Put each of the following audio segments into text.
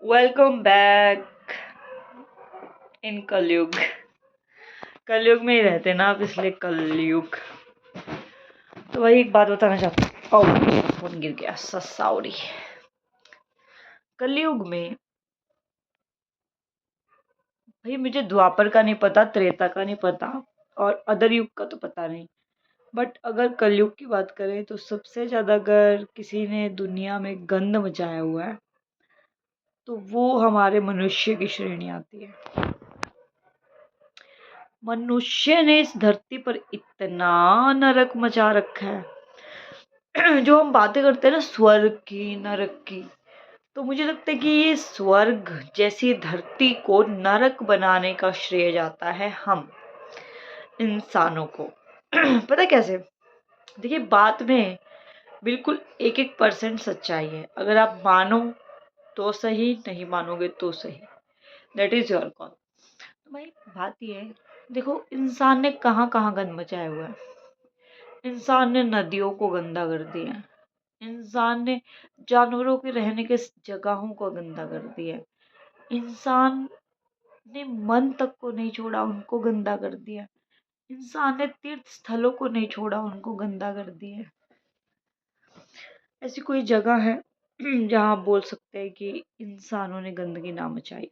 Welcome back in कलयुग। कलयुग में ही रहते ना आप, इसलिए कलयुग। तो वही एक बात बताना चाहती हूँ। फोन गिर गया, सॉरी। कलयुग में भाई मुझे द्वापर का नहीं पता, त्रेता का नहीं पता, और अदर युग का तो पता नहीं। बट अगर कलयुग की बात करें तो सबसे ज्यादा अगर किसी ने दुनिया में गंद मचाया हुआ है तो वो हमारे मनुष्य की श्रेणी आती है। मनुष्य ने इस धरती पर इतना नरक मचा रखा है। जो हम बातें करते हैं ना स्वर्ग की, नरक की, तो मुझे लगता है कि ये स्वर्ग जैसी धरती को नरक बनाने का श्रेय जाता है हम इंसानों को। पता है कैसे? देखिए, बात में बिल्कुल एक एक परसेंट सच्चाई है। अगर आप मानो तो सही, नहीं मानोगे तो सही। That is your call. तो भाई बात ये है, देखो इंसान ने कहाँ कहाँ गंद मचाया हुआ है। इंसान ने नदियों को गंदा कर दिया है। इंसान ने जानवरों के रहने के जगहों को गंदा कर दिया है। इंसान ने मन तक को नहीं छोड़ा, उनको गंदा कर दिया। इंसान ने तीर्थ स्थलों को नहीं छोड़ा, उनको गंदा कर दिया। ऐसी कोई जगह है जहां आप बोल सकते हैं कि इंसानों ने गंदगी ना मचाई?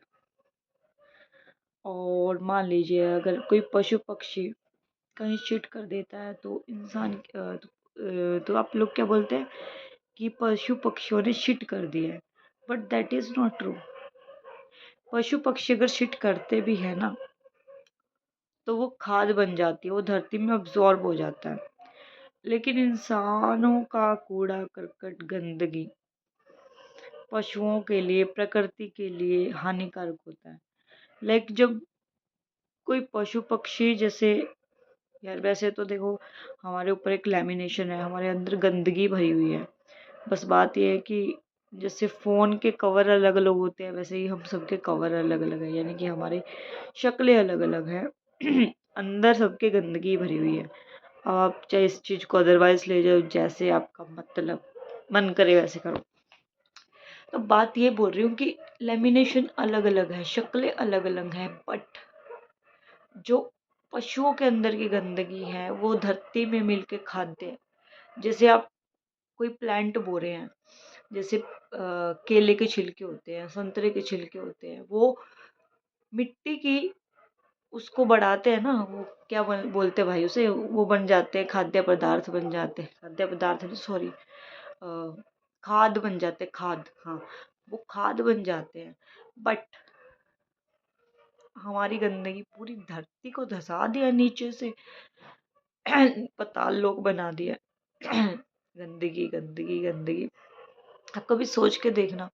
और मान लीजिए अगर कोई पशु पक्षी कहीं शिट कर देता है तो तो आप लोग क्या बोलते हैं कि पशु पक्षियों ने शिट कर दिया है। But that is not true. पशु पक्षी अगर शिट करते भी है ना तो वो खाद बन जाती है, वो धरती में अब्जॉर्ब हो जाता है। लेकिन इंसानों का कूड़ा करकट, गंदगी पशुओं के लिए, प्रकृति के लिए हानिकारक होता है। लाइक जब कोई पशु पक्षी जैसे, यार वैसे तो देखो हमारे ऊपर एक लैमिनेशन है, हमारे अंदर गंदगी भरी हुई है। बस बात यह है कि जैसे फ़ोन के कवर अलग अलग होते हैं, वैसे ही हम सबके कवर अलग अलग है, यानी कि हमारी शक्लें अलग अलग हैं। अंदर सबके गंदगी भरी हुई है। अब आप चाहे इस चीज़ को अदरवाइज ले जाओ, जैसे आपका मतलब मन करे वैसे करो। तो बात ये बोल रही हूँ कि लेमिनेशन अलग अलग है, शक्लें अलग अलग हैं, बट जो पशुओं के अंदर की गंदगी है वो धरती में मिलके खाद्य है। जैसे आप कोई प्लांट बो रहे हैं, जैसे केले के छिलके होते हैं, संतरे के छिलके होते हैं, वो मिट्टी की उसको बढ़ाते हैं ना, वो क्या बोलते हैं भाई उसे, वो बन जाते हैं, खाद्य पदार्थ बन जाते हैं, खाद्य पदार्थ नहीं सॉरी, खाद बन जाते हैं, खाद, हाँ, वो खाद बन जाते हैं। बट हमारी गंदगी पूरी धरती को धसा दिया नीचे से। पताल लोक बना दिया। गंदगी गंदगी गंदगी। आप कभी सोच के देखना,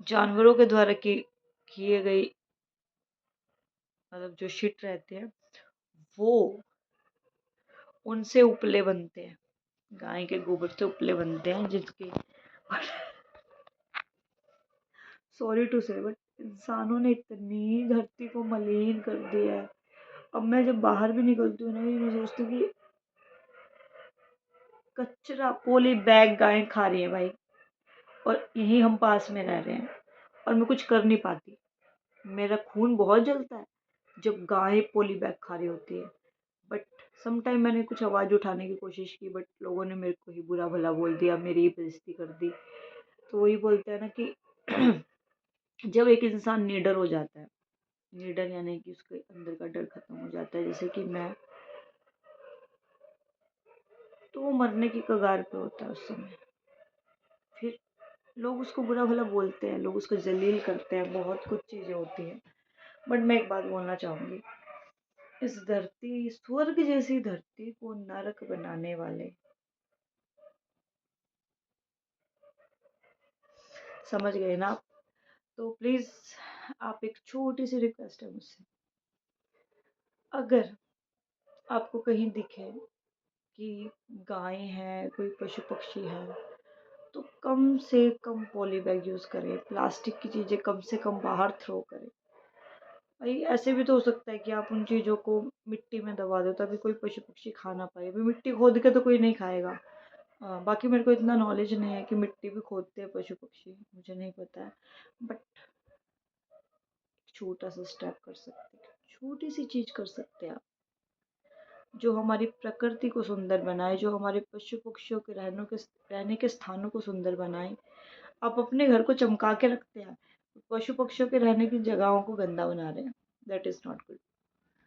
जानवरों के द्वारा किए गई, मतलब जो शिट रहते हैं वो उनसे उपले बनते हैं, गाय के गोबर से उपले बनते हैं, जिसके सॉरी टू से बट इंसानों ने इतनी धरती को मलिन कर दिया है। अब मैं जब बाहर भी निकलती हूँ ना, मैं सोचती हूँ कि कचरा, पोली बैग गायें खा रही है भाई, और यही हम पास में रह रहे हैं और मैं कुछ कर नहीं पाती। मेरा खून बहुत जलता है जब गायें पोली बैग खा रही होती है। बट समटाइम मैंने कुछ आवाज़ उठाने की कोशिश की, बट लोगों ने मेरे को ही बुरा भला बोल दिया, मेरी ही बेइज्जती कर दी। तो वही बोलते हैं ना कि जब एक इंसान निडर हो जाता है, निडर यानी कि उसके अंदर का डर खत्म हो जाता है, जैसे कि मैं, तो वो मरने की कगार पे होता है उस समय। फिर लोग उसको बुरा भला बोलते हैं, लोग उसको जलील करते हैं, बहुत कुछ चीज़ें होती हैं। बट मैं एक बात बोलना चाहूँगी, इस धरती, स्वर्ग जैसी धरती को नरक बनाने वाले, समझ गए ना आप? तो प्लीज़, आप, एक छोटी सी रिक्वेस्ट है मुझसे, अगर आपको कहीं दिखे कि गाय है, कोई पशु पक्षी है, तो कम से कम पॉली बैग यूज़ करें, प्लास्टिक की चीज़ें कम से कम बाहर थ्रो करें। भाई ऐसे भी तो हो सकता है कि आप उन चीज़ों को मिट्टी में दबा दो ताकि कोई पशु पक्षी खा ना पाए। अभी मिट्टी खोद के तो कोई नहीं खाएगा। बाकी मेरे को इतना नॉलेज नहीं है कि मिट्टी भी खोदते हैं पशु पक्षी, मुझे नहीं पता है। बट छोटा सा स्टेप कर सकते हैं, छोटी सी चीज कर सकते हैं आप, जो हमारी प्रकृति को सुंदर बनाए, जो हमारे पशु पक्षियों के रहने के स्थानों को सुंदर बनाए। आप अपने घर को चमका के रखते हैं, पशु पक्षियों के रहने की जगहों को गंदा बना रहे हैं। That is not good.